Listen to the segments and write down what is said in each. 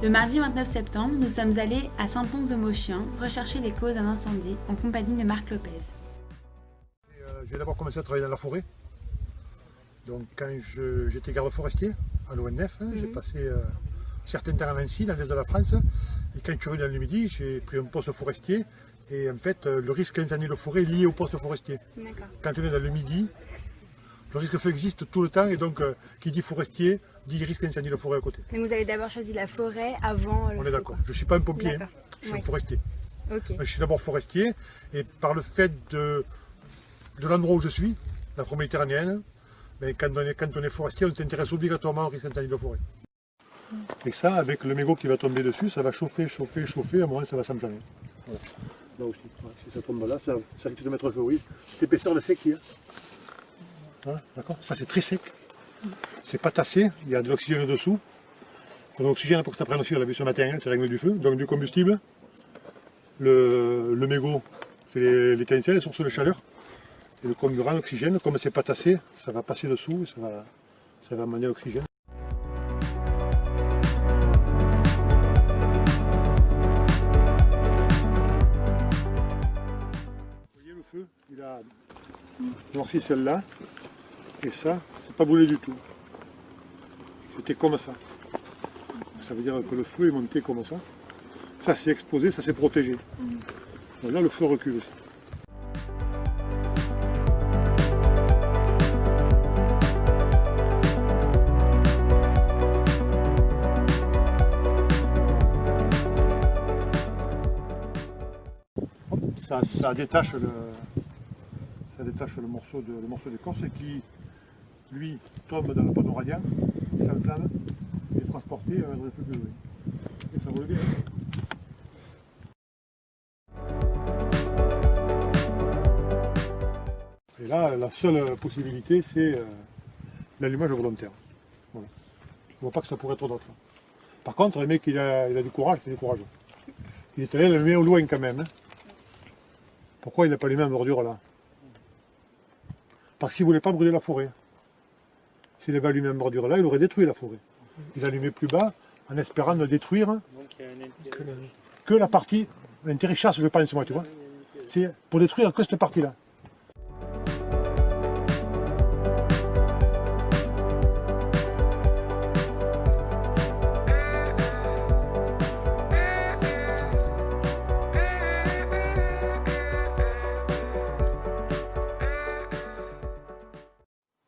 Le mardi 29 septembre, nous sommes allés à Saint-Pons-de-Mauchien rechercher les causes d'un incendie en compagnie de Marc Lopez. J'ai d'abord commencé à travailler dans la forêt. Donc quand j'étais garde forestier à l'ONF, j'ai passé un certain temps à Nancy, dans l'est de la France. Et quand je suis revenu dans le Midi, j'ai pris un poste forestier. Et en fait, le risque d'incendie de forêt est lié au poste forestier. Quand on est dans le Midi, le risque de feu existe tout le temps. Et donc, qui dit forestier, dit risque d'incendie de forêt à côté. Donc vous avez d'abord choisi la forêt avant le feu. On est d'accord. Je ne suis pas un pompier, je suis un forestier. Okay. Je suis d'abord forestier. Et par le fait de l'endroit où je suis, la forêt méditerranéenne, mais quand on est forestier, on s'intéresse obligatoirement au risque d'incendie de forêt. Et ça, avec le mégot qui va tomber dessus, ça va chauffer, chauffer, chauffer, à un moment ça va s'enflammer. Voilà. Là aussi, voilà. Si ça tombe là, ça risque de mettre le feu, oui. C'est épaisseur de séquille. Voilà, d'accord. Ça c'est très sec. C'est pas tassé, il y a de l'oxygène dessous. L'oxygène pour que ça prenne aussi, on l'a vu ce matin, c'est règle du feu, donc du combustible. Le mégot, c'est l'étincelle, les sources de chaleur. Et le carburant, l'oxygène, comme c'est pas tassé, ça va passer dessous et ça va amener l'oxygène. Vous voyez le feu, il a noirci celle-là, et ça, c'est pas brûlé du tout. C'était comme ça. Ça veut dire que le feu est monté comme ça. Ça s'est exposé, ça s'est protégé. Donc là, le feu recule. Ça détache le morceau d'écorce qui, lui, tombe dans le panneau radiant, il s'enflamme, il est transporté à un endroit plus loin. Et ça roule bien. Et là, la seule possibilité, c'est l'allumage volontaire. Voilà. Je ne vois pas que ça pourrait être d'autre. Par contre, le mec, il a du courage, il fait du courage. Il est allé l'allumer au loin quand même. Hein. Pourquoi il n'a pas allumé en bordure là? Parce qu'il ne voulait pas brûler la forêt. S'il avait allumé en bordure là, il aurait détruit la forêt. Il a allumé plus bas en espérant ne détruire que la partie, l'intérêt chasse je pense moi, tu vois. C'est pour détruire que cette partie-là.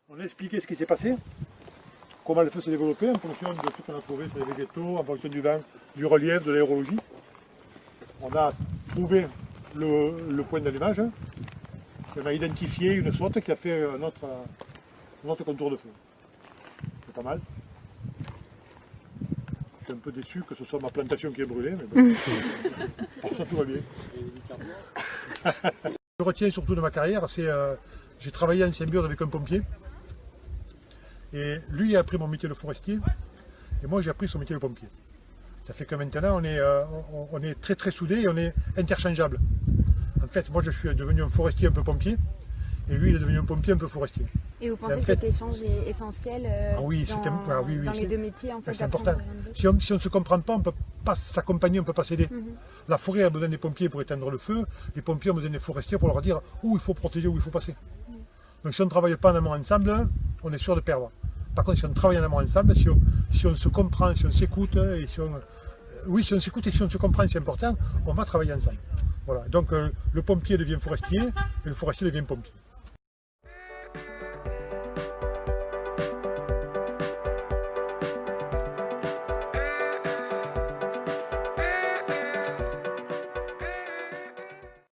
On a expliqué ce qui s'est passé, comment le feu s'est développé en fonction de ce qu'on a trouvé sur les végétaux, en fonction du vent, du relief, de l'aérologie. On a trouvé le point d'allumage, on a identifié une saute qui a fait notre contour de feu. C'est pas mal. Je suis un peu déçu que ce soit ma plantation qui est brûlée, mais bon, ça tout va bien. Je retiens surtout de ma carrière, c'est j'ai travaillé en symbiose avec un pompier. Et lui a appris mon métier de forestier, et moi j'ai appris son métier de pompier. Ça fait que maintenant on est très très soudés et on est interchangeables. En fait, moi je suis devenu un forestier un peu pompier, et lui il est devenu un pompier un peu forestier. Et vous pensez que cet échange est essentiel dans les deux métiers en fait, c'est important. Si on ne se comprend pas, on ne peut pas s'accompagner, on ne peut pas s'aider. La forêt a besoin des pompiers pour éteindre le feu, les pompiers ont besoin des forestiers pour leur dire où il faut protéger, où il faut passer. Donc si on ne travaille pas en amont ensemble, on est sûr de perdre. Par contre, si on travaille en amont ensemble, si on se comprend, si on s'écoute, et si on s'écoute et si on se comprend, c'est important, on va travailler ensemble. Voilà. Donc le pompier devient forestier et le forestier devient pompier.